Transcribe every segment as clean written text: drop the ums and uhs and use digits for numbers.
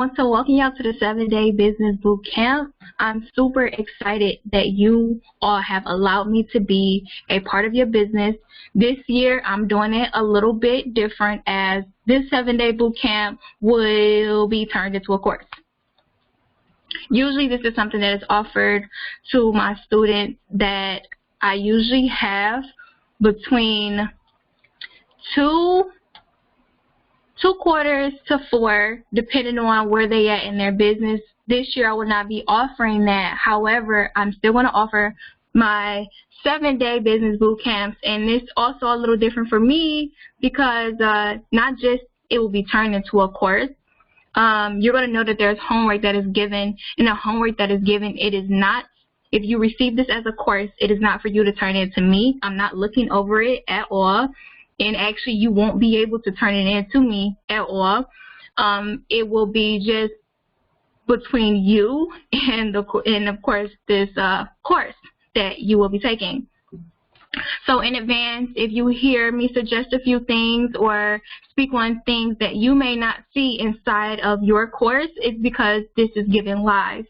want to welcome y'all to the 7-Day Business Bootcamp. I'm super excited that you all have allowed me to be a part of your business. This year, I'm doing it a little bit different, as this 7-Day Bootcamp will be turned into a course. Usually, this is something that is offered to my students that I usually have between two quarters to 4, depending on where they at in their business. This year I will not be offering that. However, I'm still going to offer my 7-day business boot camps, and this also a little different for me because not just it will be turned into a course. You're going to know that there's homework that is given, and the homework that is given, it is not, if you receive this as a course, it is not for you to turn it to me. I'm not looking over it at all. And actually, you won't be able to turn it into me at all. It will be just between you and of course this course that you will be taking. So in advance, if you hear me suggest a few things or speak on things that you may not see inside of your course, it's because this is given live.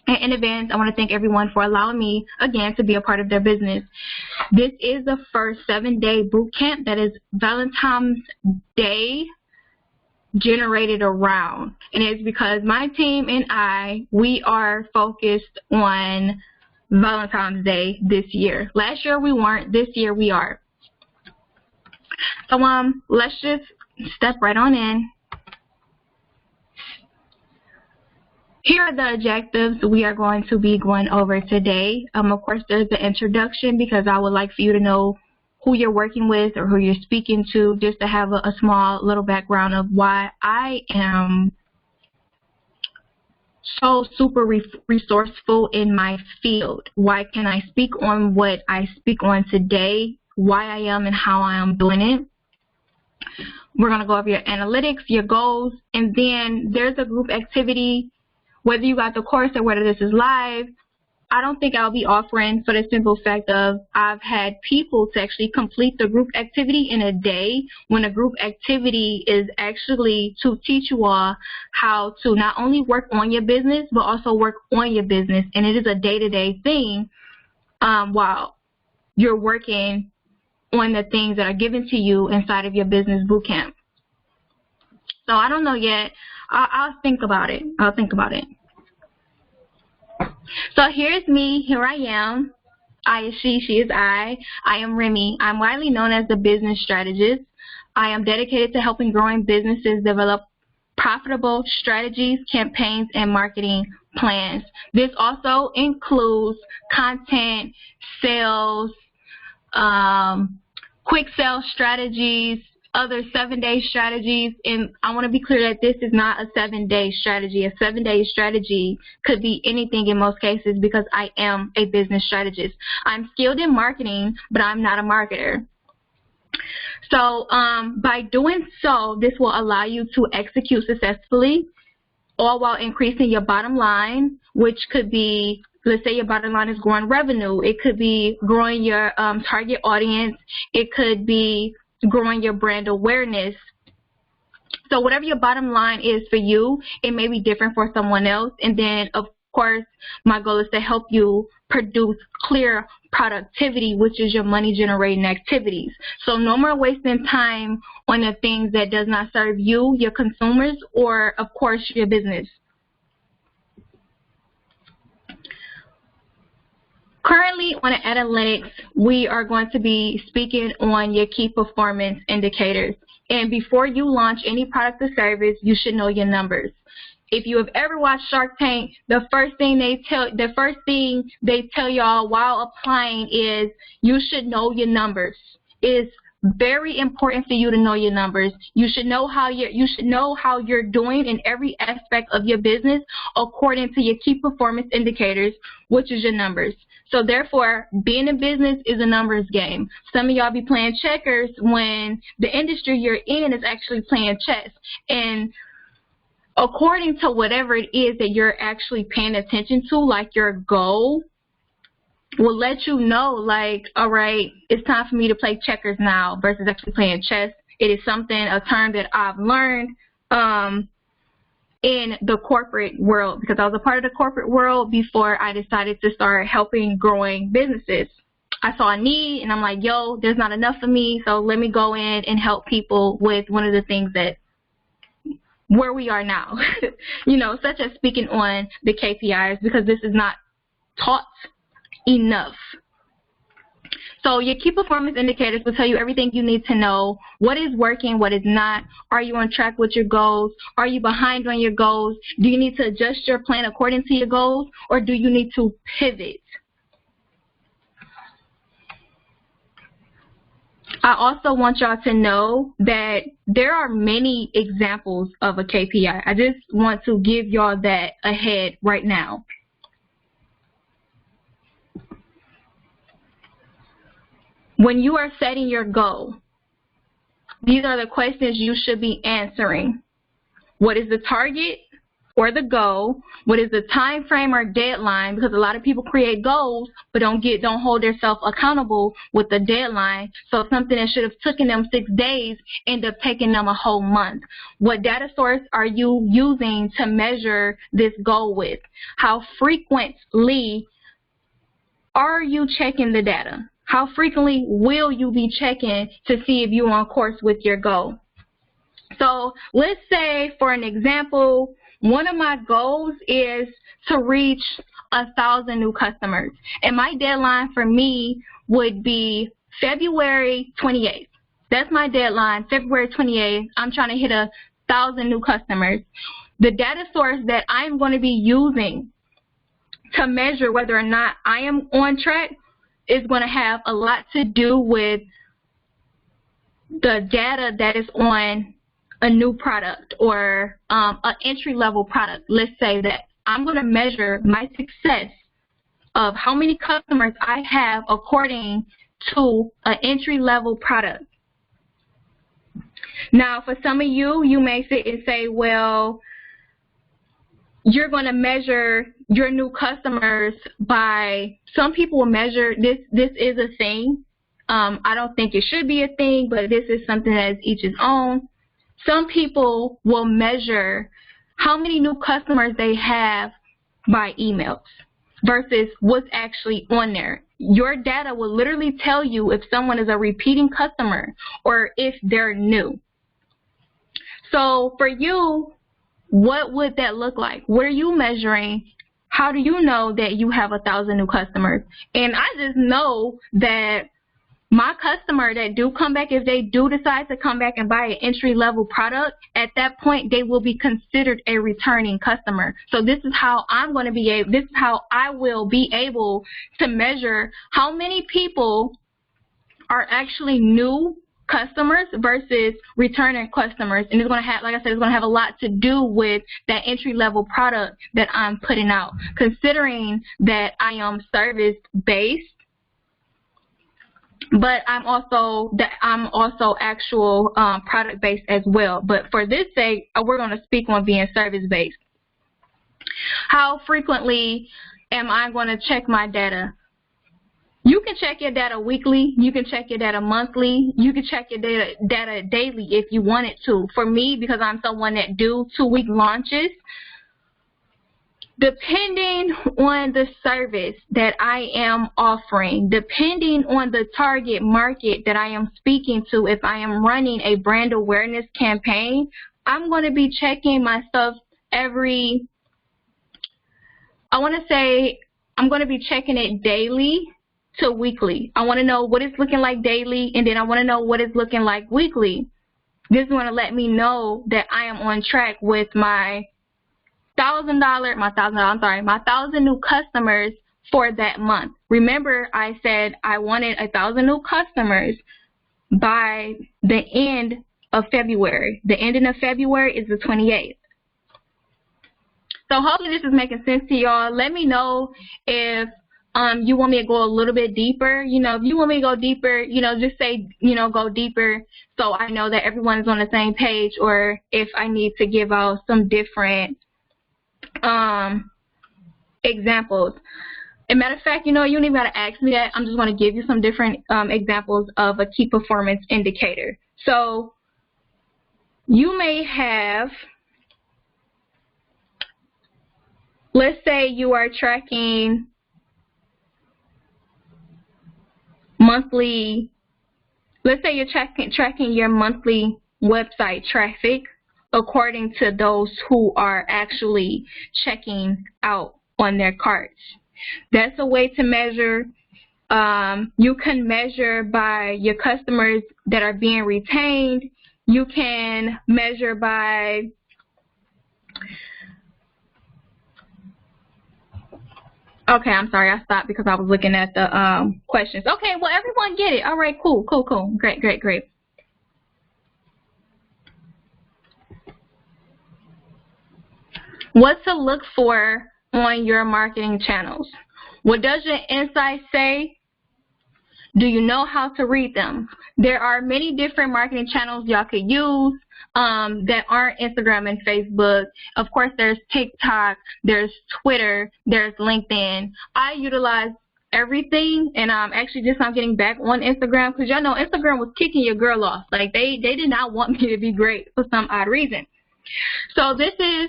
And in advance, I want to thank everyone for allowing me, again, to be a part of their business. This is the first 7-day boot camp that is Valentine's Day generated around. And it's because my team and we are focused on Valentine's Day this year. Last year we weren't. This year we are. So let's just step right on in. Here are the objectives we are going to be going over today. Of course, there's the introduction because I would like for you to know who you're working with or who you're speaking to, just to have a small little background of why I am so super resourceful in my field. Why can I speak on what I speak on today, why I am and how I am doing it. We're going to go over your analytics, your goals, and then there's a group activity. Whether you got the course or whether this is live, I don't think I'll be offering, for the simple fact of I've had people to actually complete the group activity in a day, when a group activity is actually to teach you all how to not only work on your business, but also work on your business. And it is a day-to-day thing while you're working on the things that are given to you inside of your business boot camp. So I don't know yet. I'll think about it. I'll think about it. So here's me. Here I am. I is she, she is I. I am Rymee. I'm widely known as the business strategist. I am dedicated to helping growing businesses develop profitable strategies, campaigns, and marketing plans. This also includes content, sales, quick sales strategies, other 7-day strategies, and I want to be clear that this is not a 7-day strategy. A 7-day strategy could be anything in most cases because I am a business strategist. I'm skilled in marketing, but I'm not a marketer. So by doing so, this will allow you to execute successfully, all while increasing your bottom line, which could be, let's say your bottom line is growing revenue. It could be growing your target audience. It could be growing your brand awareness. So whatever your bottom line is for you, it may be different for someone else. And then, of course, my goal is to help you produce clear productivity, which is your money generating activities. So no more wasting time on the things that does not serve you, your consumers, or, of course, your business. Currently on analytics, we are going to be speaking on your key performance indicators. And before you launch any product or service, you should know your numbers. If you have ever watched Shark Tank, the first thing they tell y'all while applying is you should know your numbers. It's very important for you to know your numbers. You should know how you're doing in every aspect of your business according to your key performance indicators, which is your numbers. So therefore, being in business is a numbers game. Some of y'all be playing checkers when the industry you're in is actually playing chess. And according to whatever it is that you're actually paying attention to, like your goal, will let you know, like, all right, it's time for me to play checkers now versus actually playing chess. It is something, a term that I've learned in the corporate world, because I was a part of the corporate world before I decided to start helping growing businesses. I saw a need and I'm like, yo, there's not enough of me, so let me go in and help people with one of the things that where we are now, such as speaking on the KPIs, because this is not taught enough. So your key performance indicators will tell you everything you need to know. What is working, what is not? Are you on track with your goals? Are you behind on your goals? Do you need to adjust your plan according to your goals, or do you need to pivot? I also want y'all to know that there are many examples of a KPI. I just want to give y'all that ahead right now. When you are setting your goal, these are the questions you should be answering. What is the target or the goal? What is the time frame or deadline? Because a lot of people create goals but don't hold themselves accountable with the deadline. So something that should have taken them 6 days end up taking them a whole month. What data source are you using to measure this goal with? How frequently are you checking the data? How frequently will you be checking to see if you're on course with your goal? So let's say, for an example, one of my goals is to reach 1,000 new customers. And my deadline for me would be February 28th. That's my deadline, February 28th. I'm trying to hit 1,000 new customers. The data source that I'm going to be using to measure whether or not I am on track is going to have a lot to do with the data that is on a new product or an entry-level product. Let's say that I'm going to measure my success of how many customers I have according to an entry-level product. Now, for some of you, you may sit and say, well, you're going to measure your new customers by, some people will measure, this is a thing. I don't think it should be a thing, but this is something that is each its own. Some people will measure how many new customers they have by emails versus what's actually on there. Your data will literally tell you if someone is a repeating customer or if they're new. So for you, what would that look like? What are you measuring? How do you know that you have 1,000 new customers? And I just know that my customer that do come back, if they do decide to come back and buy an entry-level product, at that point they will be considered a returning customer. So this is how I'm going to be able, this is how I will be able to measure how many people are actually new customers versus returning customers. And it's going to have, like I said, it's going to have a lot to do with that entry-level product that I'm putting out. Considering that I am service-based, but I'm also actual product-based as well. But for this sake, we're going to speak on being service-based. How frequently am I going to check my data? You can check your data weekly. You can check your data monthly. You can check your data daily if you wanted to. For me, because I'm someone that do 2-week launches, depending on the service that I am offering, depending on the target market that I am speaking to, if I am running a brand awareness campaign, I'm going to be checking my stuff every, I want to say, I'm going to be checking it daily to weekly. I want to know what it's looking like daily, and then I want to know what it's looking like weekly. This is going to let me know that I am on track with my $1,000 new customers for that month. Remember, I said I wanted 1,000 new customers by the end of February. The ending of February is the 28th. So hopefully this is making sense to y'all. Let me know if you want me to go a little bit deeper. If you want me to go deeper, just say, go deeper, so I know that everyone is on the same page, or if I need to give out some different examples. As a matter of fact, you don't even got to ask me that. I'm just going to give you some different examples of a key performance indicator. So you may have let's say you are tracking monthly, let's say you're tracking your monthly website traffic according to those who are actually checking out on their carts. That's a way to measure. You can measure by your customers that are being retained. You can measure by okay, I'm sorry, I stopped because I was looking at the questions. Okay, well, everyone get it. All right, cool. Great. What to look for on your marketing channels? What does your insight say? Do you know how to read them? There are many different marketing channels y'all could use that aren't Instagram and Facebook. Of course, there's TikTok, there's Twitter, there's LinkedIn. I utilize everything, and actually just I'm getting back on Instagram because y'all know Instagram was kicking your girl off. Like they did not want me to be great for some odd reason. So this is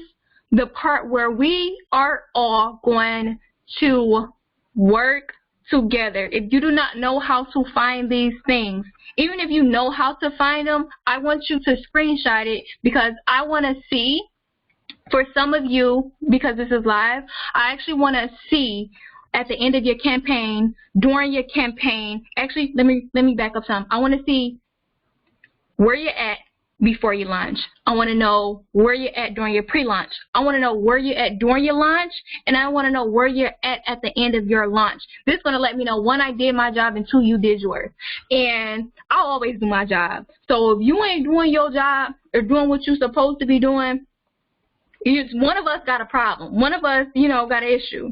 the part where we are all going to work together. If you do not know how to find these things, even if you know how to find them, I want you to screenshot it because I want to see, for some of you, because this is live, I actually want to see at the end of your campaign, during your campaign, actually let me back up some. I want to see where you're at before you launch. I want to know where you're at during your pre-launch. I want to know where you're at during your launch, and I want to know where you're at the end of your launch. This is going to let me know, one, I did my job, and two, you did yours. And I'll always do my job. So if you ain't doing your job or doing what you're supposed to be doing, one of us got a problem. One of us, got an issue.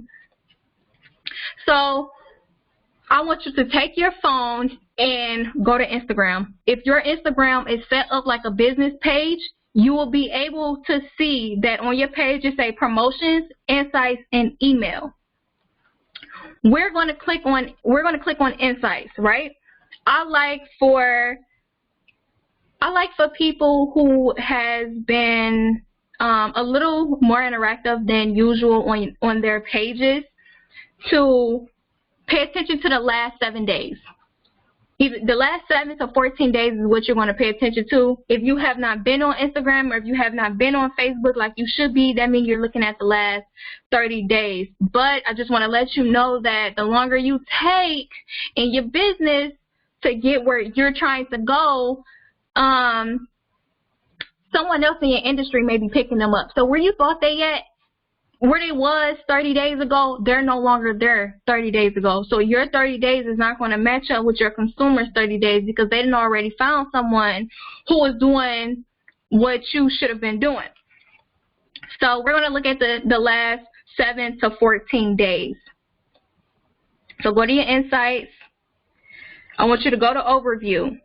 So I want you to take your phone and go to Instagram. If your Instagram is set up like a business page, you will be able to see that on your page it say promotions, insights, and email. We're going to click on insights, right? I like for people who has been a little more interactive than usual on their pages to pay attention to the last 7 days. Either the last 7 to 14 days is what you're going to pay attention to. If you have not been on Instagram or if you have not been on Facebook like you should be, that means you're looking at the last 30 days. But I just want to let you know that the longer you take in your business to get where you're trying to go, someone else in your industry may be picking them up. So where you thought they at, where they was 30 days ago, they're no longer there 30 days ago. So your 30 days is not going to match up with your consumer's 30 days because they didn't already found someone who was doing what you should have been doing. So we're going to look at the last 7 to 14 days. So go to your insights. I want you to go to overview.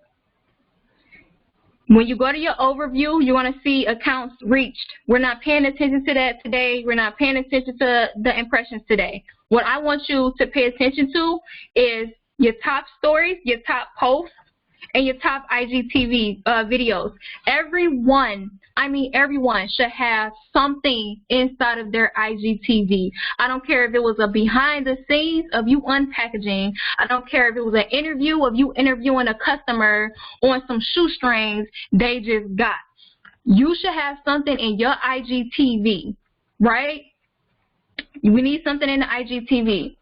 When you go to your overview, you're going to see accounts reached. We're not paying attention to that today. We're not paying attention to the impressions today. What I want you to pay attention to is your top stories, your top posts, and your top IGTV videos. Everyone, I mean everyone, should have something inside of their IGTV. I don't care if it was a behind the scenes of you unpackaging. I don't care if it was an interview of you interviewing a customer on some shoestrings they just got. You should have something in your IGTV, right? We need something in the IGTV.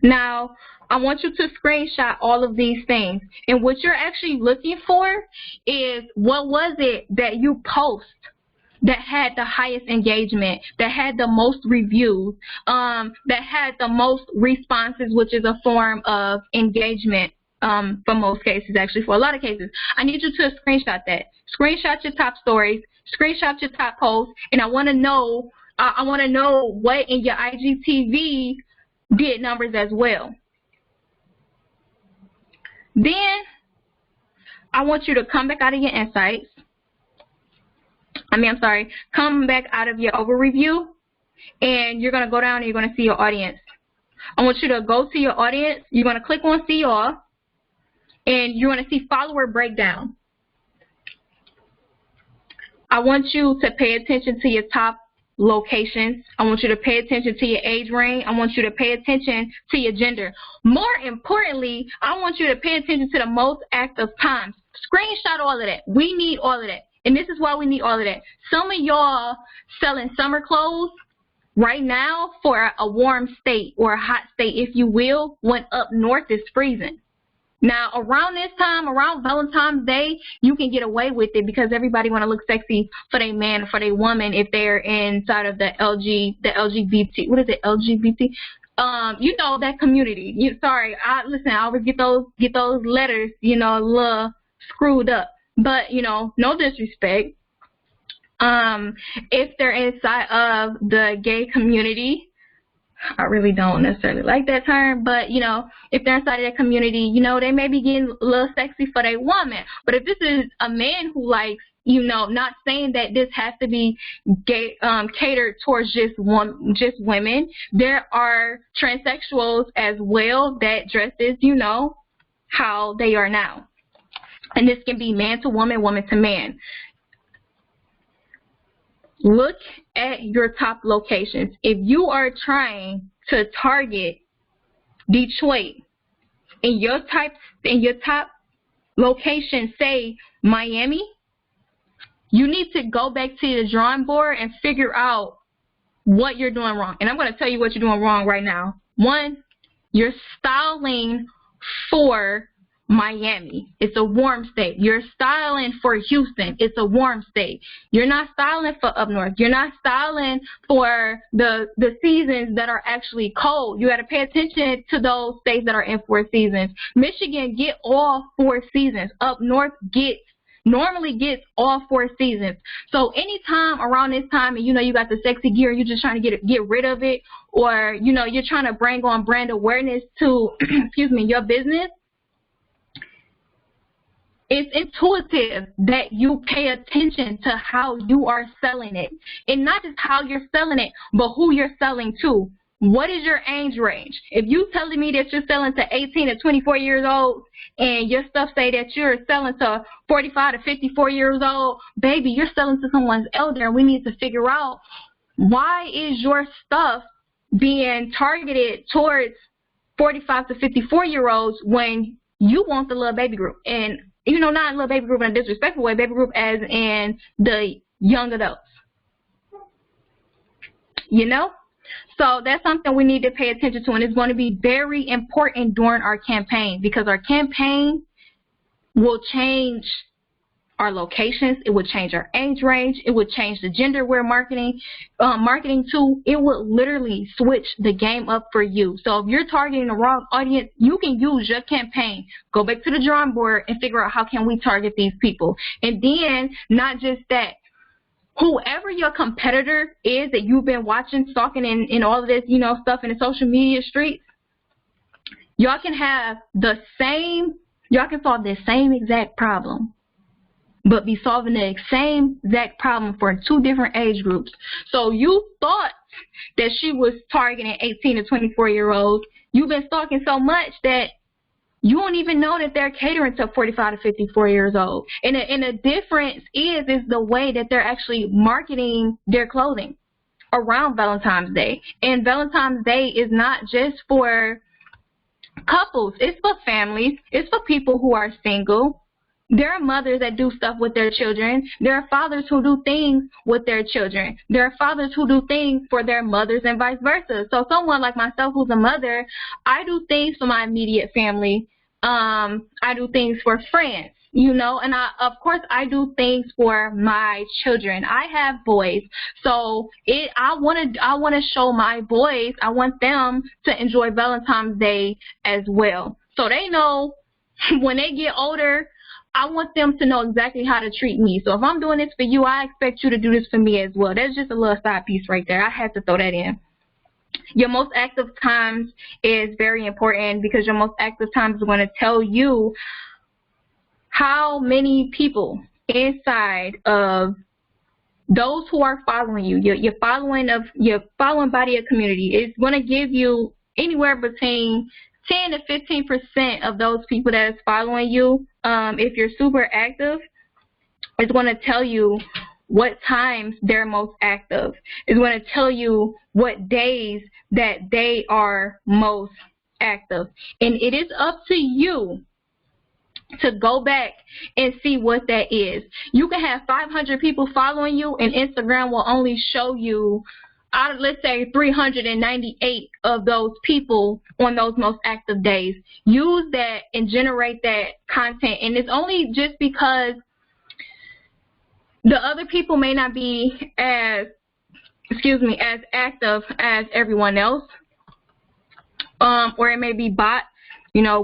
Now, I want you to screenshot all of these things. And what you're actually looking for is what was it that you post that had the highest engagement, that had the most reviews, that had the most responses, which is a form of engagement for most cases, actually for a lot of cases. I need you to screenshot that. Screenshot your top stories, screenshot your top posts, and I want to know what in your IGTV did numbers as well. Then I want you to come back out of your insights. Come back out of your overview, and you're going to go down and you're going to see your audience. I want you to go to your audience. You're going to click on See All, and you're going to see follower breakdown. I want you to pay attention to your top locations. I want you to pay attention to your age range. I want you to pay attention to your gender. More importantly, I want you to pay attention to the most active times. Screenshot all of that. We need all of that. And this is why we need all of that. Some of y'all selling summer clothes right now for a warm state or a hot state, if you will, when up north is freezing. Now, around this time, around Valentine's Day, you can get away with it because everybody want to look sexy for their man or for their woman if they're inside of the LGBT. What is it? LGBT? You know, that community. I always get those letters, a little screwed up. But, no disrespect. If they're inside of the gay community, I really don't necessarily like that term, but, if they're inside of that community, they may be getting a little sexy for their woman. But if this is a man who likes, not saying that this has to be gay, catered towards just women. There are transsexuals as well that dresses, how they are now. And this can be man to woman, woman to man. Look at your top locations. If you are trying to target Detroit and your top location, say Miami, you need to go back to the drawing board and figure out what you're doing wrong. And I'm going to tell you what you're doing wrong right now. One, you're styling for Miami. It's a warm state. You're styling for Houston. It's a warm state. You're not styling for up north. You're not styling for the seasons that are actually cold. You got to pay attention to those states that are in 4 seasons. Michigan get all 4 seasons. Up north normally gets all 4 seasons. So anytime around this time and you got the sexy gear, you're just trying to get rid of it, or you're trying to bring on brand awareness to your business, it's intuitive that you pay attention to how you are selling it. And not just how you're selling it, but who you're selling to. What is your age range? If you telling me that you're selling to 18 to 24 years old and your stuff say that you're selling to 45 to 54 years old, baby, you're selling to someone's elder, and we need to figure out why is your stuff being targeted towards 45 to 54-year-olds when you want the little baby group. And not little baby group in a disrespectful way, baby group as in the young adults. So that's something we need to pay attention to, and it's going to be very important during our campaign, because our campaign will change our locations, it would change our age range, it would change the gender we're marketing to. It would literally switch the game up for you. So if you're targeting the wrong audience, you can use your campaign, go back to the drawing board and figure out how can we target these people. And then not just that, whoever your competitor is that you've been watching, stalking, and all of this, stuff in the social media streets, y'all can solve the same exact problem, but be solving the same exact problem for 2 different age groups. So you thought that she was targeting 18 to 24-year-olds. You've been stalking so much that you don't even know that they're catering to 45 to 54 years old. And the difference is the way that they're actually marketing their clothing around Valentine's Day. And Valentine's Day is not just for couples. It's for families. It's for people who are single. There are mothers that do stuff with their children. There are fathers who do things with their children. There are fathers who do things for their mothers and vice versa. So someone like myself who's a mother, I do things for my immediate family. I do things for friends, and of course I do things for my children. I have boys, so I want to show my boys, I want them to enjoy Valentine's Day as well. So they know when they get older, I want them to know exactly how to treat me. So if I'm doing this for you, I expect you to do this for me as well. That's just a little side piece right there. I had to throw that in. Your most active times is very important, because your most active times is going to tell you how many people inside of those who are following you, your following body of community, is going to give you anywhere between 10 to 15% of those people that is following you. If you're super active, it's going to tell you what times they're most active. It's going to tell you what days that they are most active. And it is up to you to go back and see what that is. You can have 500 people following you, and Instagram will only show you out of, let's say, 398 of those people on those most active days. Use that and generate that content. And it's only just because the other people may not be as active as everyone else. Or it may be bots,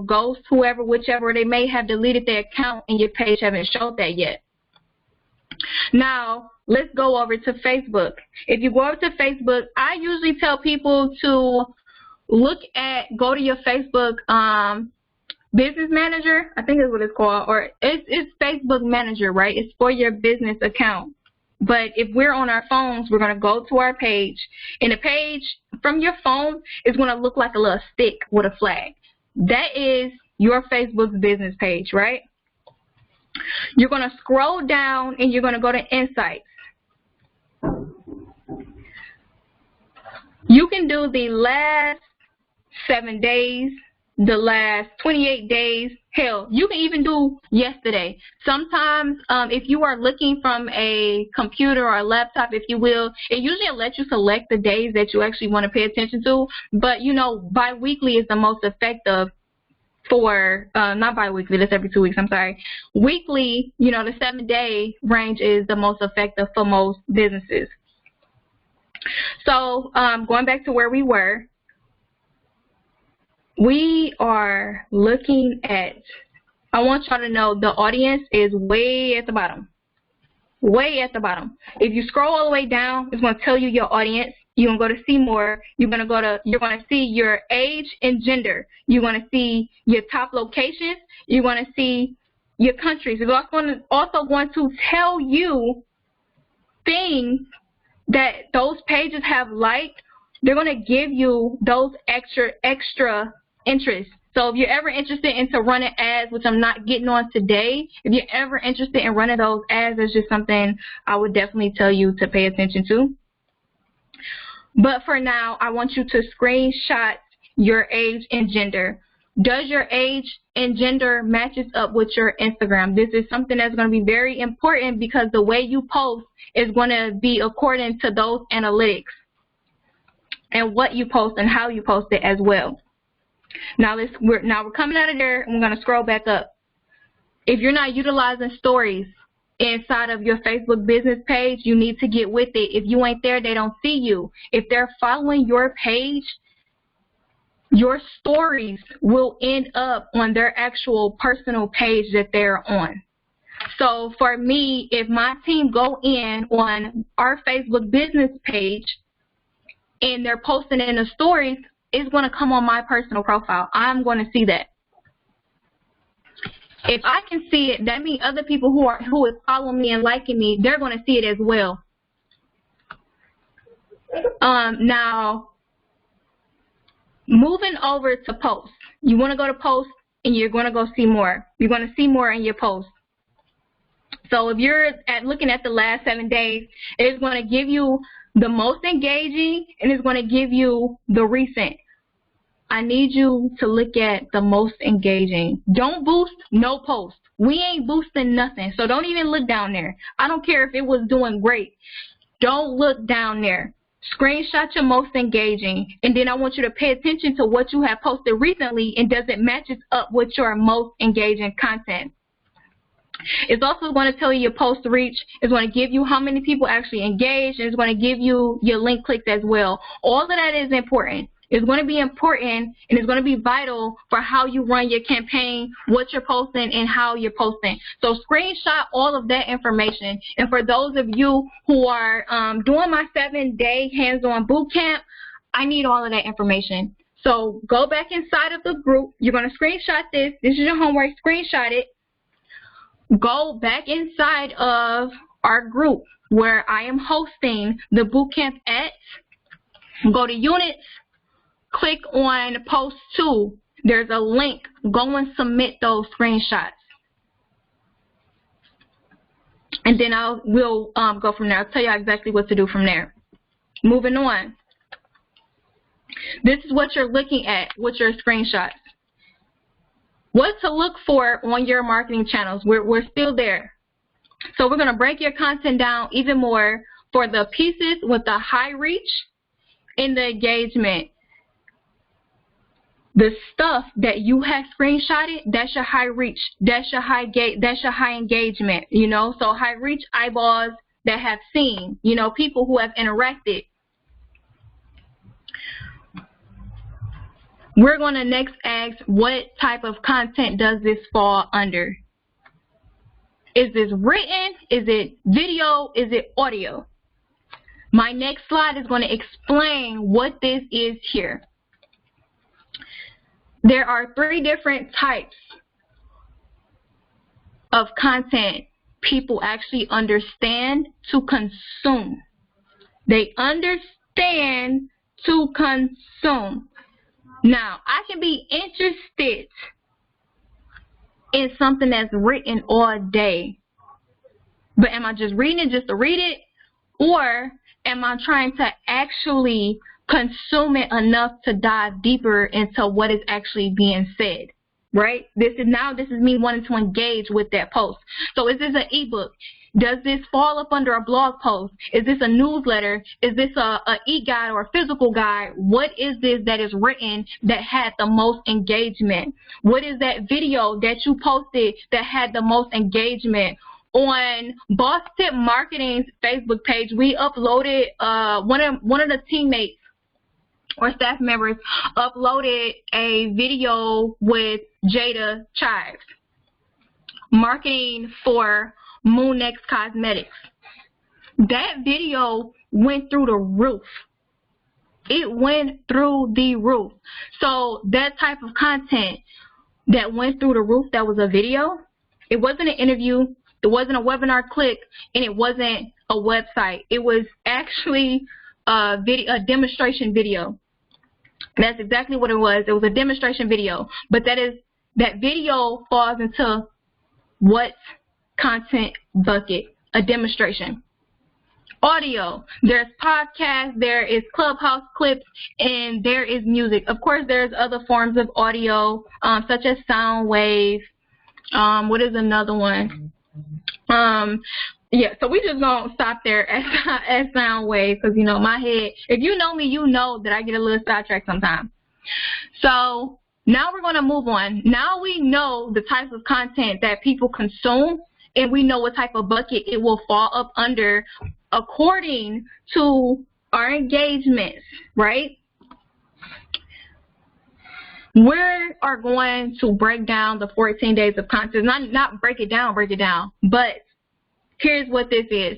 ghosts, whoever, whichever. They may have deleted their account and your page haven't showed that yet. Now, let's go over to Facebook. If you go over to Facebook, I usually tell people to go to your Facebook Business Manager. I think that's what it's called. Or it's Facebook Manager, right? It's for your business account. But if we're on our phones, we're going to go to our page. And the page from your phone is going to look like a little stick with a flag. That is your Facebook business page, right? You're going to scroll down and you're going to go to Insights. You can do the last 7 days, the last 28 days. Hell, you can even do yesterday. Sometimes if you are looking from a computer or a laptop, if you will, it usually lets you select the days that you actually want to pay attention to. But, bi-weekly is the most effective for, not bi-weekly, that's every 2 weeks, I'm sorry. Weekly, the 7-day range is the most effective for most businesses. So going back to where we were, we are looking at, I want y'all to know the audience is way at the bottom. Way at the bottom. If you scroll all the way down, it's going to tell you your audience. You're going to go to see more. You're going to see your age and gender. You're going to see your top locations. You're going to see your countries. It's also going to tell you things that those pages have liked. They're going to give you those extra interests. So if you're ever interested into running ads, which I'm not getting on today, if you're ever interested in running those ads, it's just something I would definitely tell you to pay attention to. But for now, I want you to screenshot your age and gender. Does your age and gender matches up with your Instagram? This is something that's going to be very important because the way you post is going to be according to those analytics and what you post and how you post it as well. Now we're coming out of there and we're going to scroll back up. If you're not utilizing stories inside of your Facebook business page, you need to get with it. If you ain't there, they don't see you. If they're following your page, your stories will end up on their actual personal page that they're on. So for me, if my team go in on our Facebook business page and they're posting in the stories, it's going to come on my personal profile. I'm going to see that. If I can see it, that means other people who is following me and liking me, they're going to see it as well. Now, moving over to posts. You want to go to posts and you're going to go see more. You're going to see more in your posts. So if you're looking at the last 7 days, it's going to give you the most engaging and it's going to give you the recent. I need you to look at the most engaging. Don't boost, no post. We ain't boosting nothing, so don't even look down there. I don't care if it was doing great. Don't look down there. Screenshot your most engaging, and then I want you to pay attention to what you have posted recently and does it matches up with your most engaging content. It's also going to tell you your post reach. It's going to give you how many people actually engaged, and it's going to give you your link clicks as well. All of that is important. It's going to be important, and it's going to be vital for how you run your campaign, what you're posting, and how you're posting. So screenshot all of that information. And for those of you who are doing my 7-day hands-on boot camp, I need all of that information. So go back inside of the group. You're going to screenshot this. This is your homework. Screenshot it. Go back inside of our group where I am hosting the bootcamp at. Go to units. Click on post 2. There's a link. Go and submit those screenshots. And then we'll go from there. I'll tell you exactly what to do from there. Moving on. This is what you're looking at with your screenshots. What to look for on your marketing channels. We're still there. So we're going to break your content down even more for the pieces with the high reach and the engagement. The stuff that you have screenshotted, that's your high reach, that's your high engagement, you know. So high reach, eyeballs that have seen, you know, people who have interacted. We're going to next ask, what type of content does this fall under? Is this written? Is it video? Is it audio? My next slide is going to explain what this is here. There are 3 different types of content people actually understand to consume. They understand to consume. Now, I can be interested in something that's written all day, but am I just reading it just to read it, or am I trying to actually consume it enough to dive deeper into what is actually being said, right? This is me wanting to engage with that post. So is this an ebook? Does this fall up under a blog post? Is this a newsletter? Is this a e-guide or a physical guide? What is this that is written that had the most engagement? What is that video that you posted that had the most engagement? On Boss Tip Marketing's Facebook page, we uploaded one of the teammates or staff members uploaded a video with Jada Chives, marketing for Moonex Cosmetics. That video went through the roof. It went through the roof. So that type of content that went through the roof, that was a video. It wasn't an interview. It wasn't a webinar click, and it wasn't a website. It was actually a demonstration video. That's exactly what it was. It was a demonstration video. But that video falls into what content bucket? A demonstration. Audio. There's podcasts, there is Clubhouse clips, and there is music. Of course, there's other forms of audio, such as sound wave. What is another one? Yeah, so we just gonna stop there at sound wave, because, you know, my head, if you know me, you know that I get a little sidetracked sometimes. So now we're gonna move on. Now we know the types of content that people consume, and we know what type of bucket it will fall up under according to our engagements, right? We are going to break down the 14 days of content. Not break it down, but here's what this is.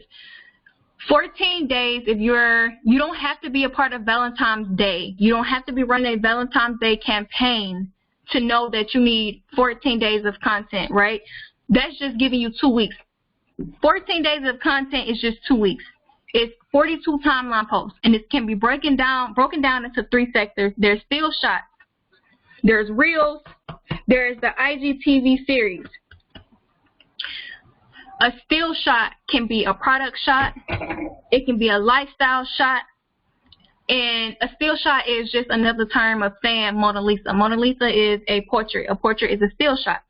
14 days, if you don't have to be a part of Valentine's Day. You don't have to be running a Valentine's Day campaign to know that you need 14 days of content, right? That's just giving you 2 weeks. 14 days of content is just 2 weeks. It's 42 timeline posts, and it can be broken down into 3 sectors. There's still shots, there's reels, there's the IGTV series. A still shot can be a product shot, it can be a lifestyle shot, and a still shot is just another term of saying Mona Lisa. Mona Lisa is a portrait. A portrait is a still shot.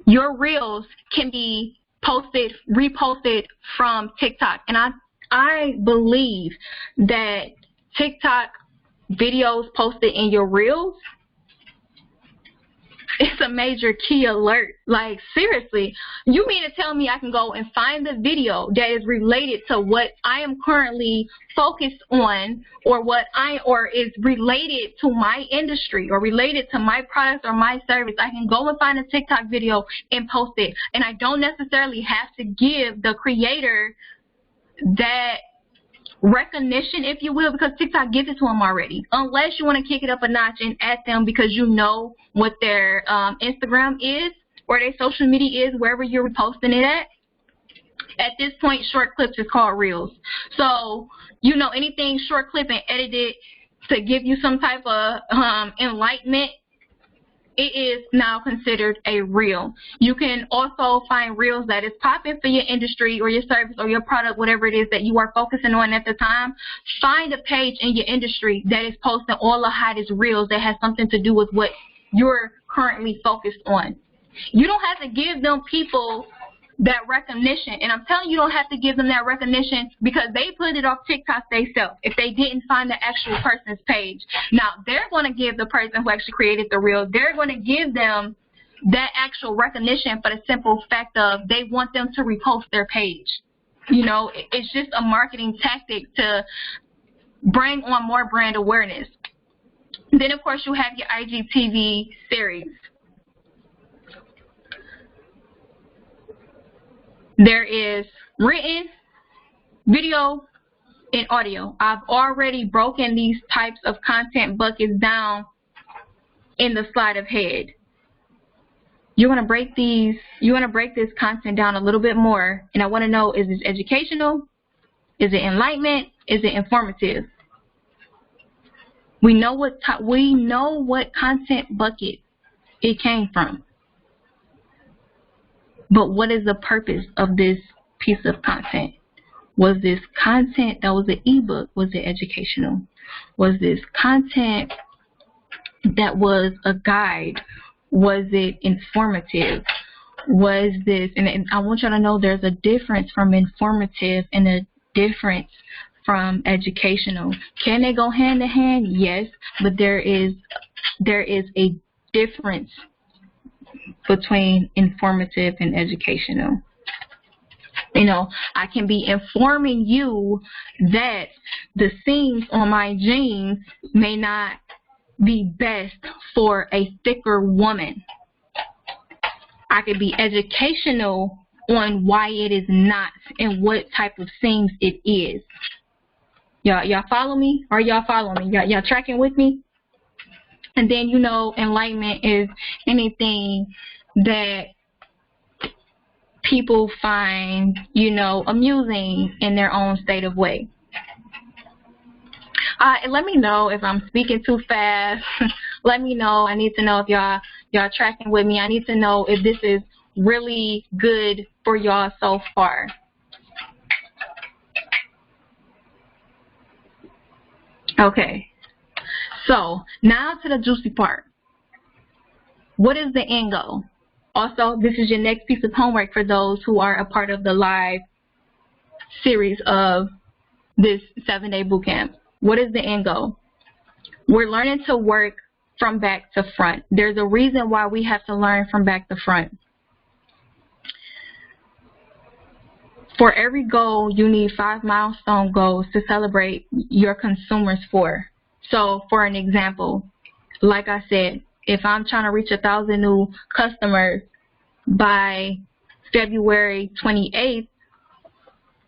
Your reels can be posted, reposted from TikTok. And I believe that TikTok videos posted in your reels, it's a major key alert. Like, seriously, you mean to tell me I can go and find the video that is related to what I am currently focused on, or is related to my industry, or related to my product or my service? I can go and find a TikTok video and post it, and I don't necessarily have to give the creator that recognition, if you will, because TikTok gives it to them already, unless you want to kick it up a notch and at them because you know what their Instagram is or their social media is, wherever you're posting it at. At this point, short clips is called reels. So, you know, anything short clip and edited to give you some type of enlightenment, it is now considered a reel. You can also find reels that is popping for your industry or your service or your product, whatever it is that you are focusing on at the time. Find a page in your industry that is posting all the hottest reels that has something to do with what you're currently focused on. You don't have to give them people that recognition, and I'm telling you, don't have to give them that recognition because they put it off TikTok themselves if they didn't find the actual person's page. Now, they're going to give the person who actually created the reel, they're going to give them that actual recognition for the simple fact of they want them to repost their page. You know, it's just a marketing tactic to bring on more brand awareness. Then, of course, you have your IGTV series. There is written, video, and audio. I've already broken these types of content buckets down in the slide ahead. You want to break this content down a little bit more, and I want to know, is this educational? Is it enlightenment? Is it informative? We know what content bucket it came from. But what is the purpose of this piece of content? Was this content that was an ebook? Was it educational? Was this content that was a guide? Was it informative? Was this, and I want y'all to know there's a difference from informative and a difference from educational. Can they go hand in hand? Yes, but there is a difference between informative and educational. You know, I can be informing you that the seams on my jeans may not be best for a thicker woman. I could be educational on why it is not and what type of seams it is. Y'all follow me? Are y'all following me? Y'all tracking with me? And then, you know, enlightenment is anything that people find, you know, amusing in their own state of way. And let me know if I'm speaking too fast. Let me know. I need to know if y'all tracking with me. I need to know if this is really good for y'all so far. Okay. So, now to the juicy part. What is the end goal? Also, this is your next piece of homework for those who are a part of the live series of this 7-day bootcamp. What is the end goal? We're learning to work from back to front. There's a reason why we have to learn from back to front. For every goal, you need 5 milestone goals to celebrate your consumers for. So, for an example, like I said, if I'm trying to reach 1,000 new customers by February 28th,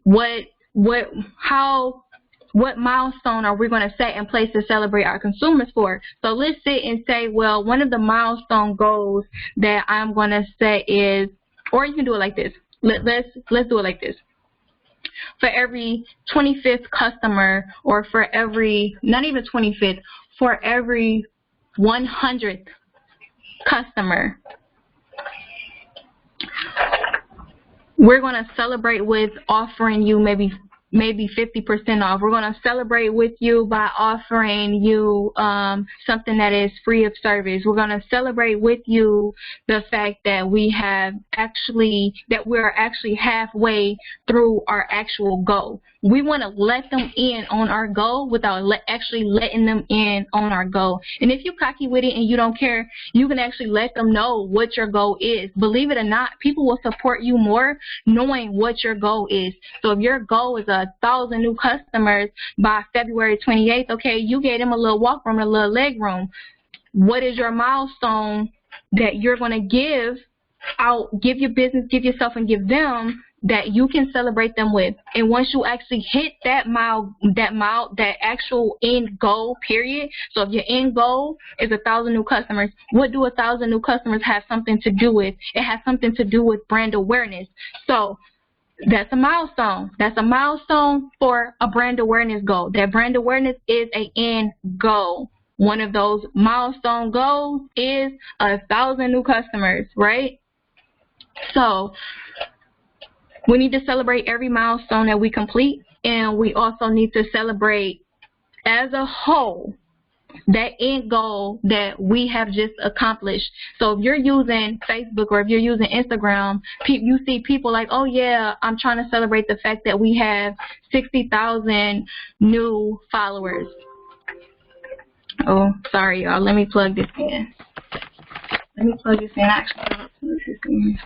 what milestone are we going to set in place to celebrate our consumers for? So let's sit and say, well, one of the milestone goals that I'm going to set is, or you can do it like this. Let's do it like this. For every 25th customer, or for every, not even 25th, for every 100th customer, we're going to celebrate with offering you maybe 50% off. We're going to celebrate with you by offering you something that is free of service. We're going to celebrate with you the fact that we're actually halfway through our actual goal. We want to let them in on our goal without actually letting them in on our goal. And if you're cocky with it and you don't care, you can actually let them know what your goal is. Believe it or not, people will support you more knowing what your goal is. So if your goal is 1,000 new customers by February 28th, okay, you gave them a little walk room, a little leg room. What is your milestone that you're going to give your business, give yourself, and give them that you can celebrate them with? And once you actually hit that actual end goal period, so if your end goal is 1,000 new customers, what do 1,000 new customers have something to do with? It has something to do with brand awareness. So that's a milestone. That's a milestone for a brand awareness goal. That brand awareness is an end goal. one of those milestone goals is 1,000 new customers, right? So we need to celebrate every milestone that we complete, and we also need to celebrate as a whole that end goal that we have just accomplished. So if you're using Facebook or if you're using Instagram, you see people like, oh yeah, I'm trying to celebrate the fact that we have 60,000 new followers. Oh, sorry y'all, let me plug this in. Actually.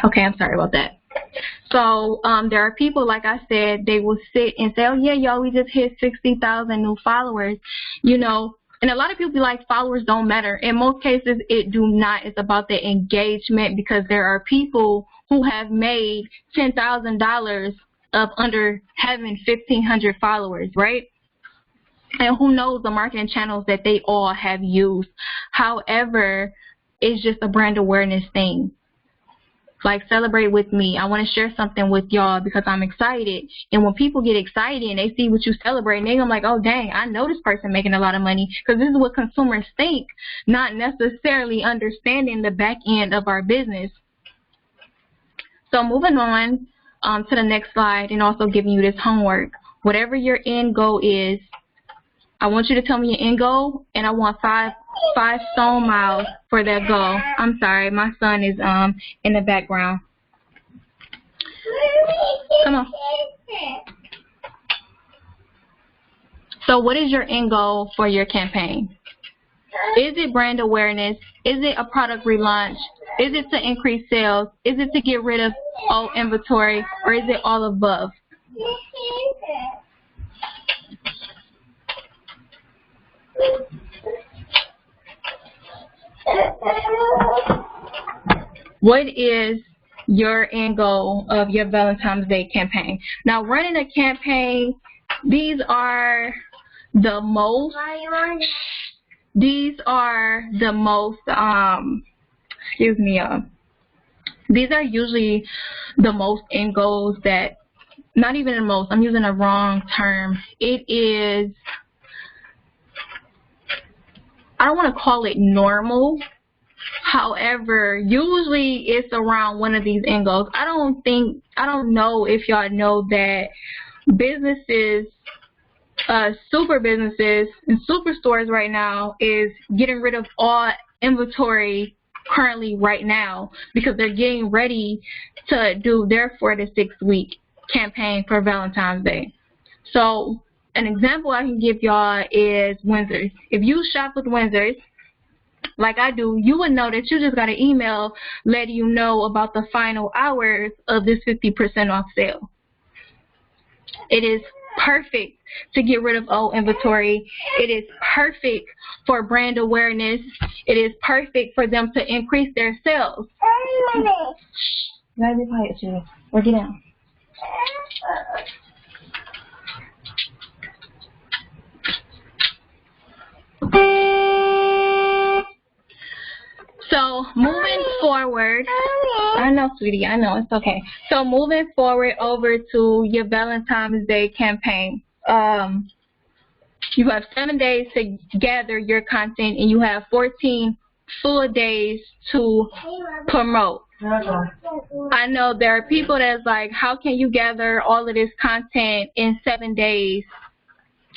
Okay, I'm sorry about that. So there are people, like I said, they will sit and say, oh yeah, y'all, we just hit 60,000 new followers, you know. And a lot of people be like, followers don't matter. In most cases, it do not. It's about the engagement, because there are people who have made $10,000 of under having 1,500 followers, right? And who knows the marketing channels that they all have used. However, it's just a brand awareness thing. Like, celebrate with me. I want to share something with y'all because I'm excited. And when people get excited and they see what you celebrate, they're like, oh dang, I know this person making a lot of money, because this is what consumers think, not necessarily understanding the back end of our business. So moving on to the next slide, and also giving you this homework. Whatever your end goal is, I want you to tell me your end goal, and I want five stone miles for that goal. I'm sorry, my son is in the background. Come on. So what is your end goal for your campaign? Is it brand awareness? Is it a product relaunch? Is it to increase sales? Is it to get rid of old inventory? Or is it all above? What is your end goal of your Valentine's Day campaign? Now, running a campaign, these are the most, these are usually the most end goals that, not even the most, I'm using the wrong term. It is, I don't want to call it normal. However, usually it's around one of these end goals. I don't know if y'all know that businesses, super businesses and superstores right now is getting rid of all inventory currently right now, because they're getting ready to do their 4 to 6 week campaign for Valentine's Day. So an example I can give y'all is Windsor's. If you shop with Windsor's, like I do, you would know that you just got an email letting you know about the final hours of this 50% off sale. It is perfect to get rid of old inventory. It is perfect for brand awareness. It is perfect for them to increase their sales. You gotta be quiet, Julie. Or get down. So moving forward, I know, sweetie, I know, it's okay. So moving forward over to your Valentine's Day campaign. You have 7 days to gather your content, and you have 14 full days to promote. I know there are people that's like, how can you gather all of this content in 7 days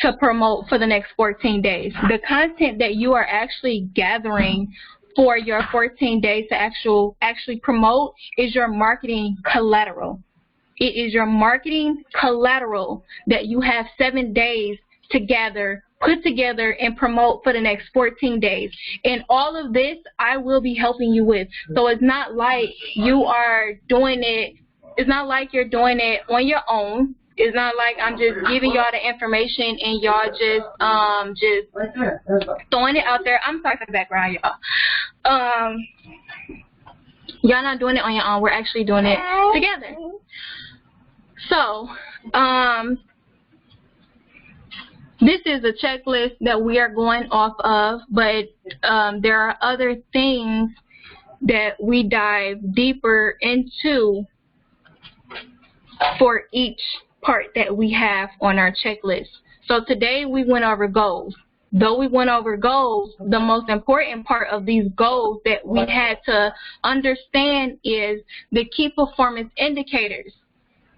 to promote for the next 14 days? The content that you are actually gathering for your 14 days to actually promote is your marketing collateral. It is your marketing collateral that you have 7 days to gather, put together, and promote for the next 14 days. And all of this I will be helping you with. So it's not like you are doing it, it's not like you're doing it on your own. It's not like I'm just giving y'all the information and y'all just throwing it out there. I'm sorry for the background, y'all. Y'all not doing it on your own. We're actually doing it together. So, this is a checklist that we are going off of, but there are other things that we dive deeper into for each part that we have on our checklist. So today we went over goals. Though we went over goals, the most important part of these goals that we had to understand is the key performance indicators.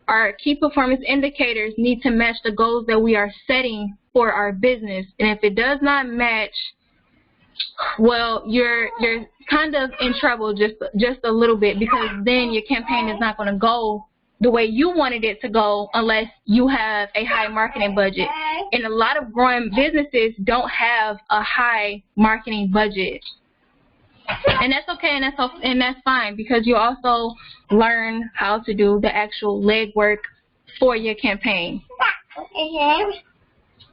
Our key performance indicators need to match the goals that we are setting for our business. And if it does not match, well, you're kind of in trouble just a little bit, because then your campaign is not going to go the way you wanted it to go unless you have a high marketing budget. And a lot of growing businesses don't have a high marketing budget. And that's okay, and that's fine, because you also learn how to do the actual legwork for your campaign.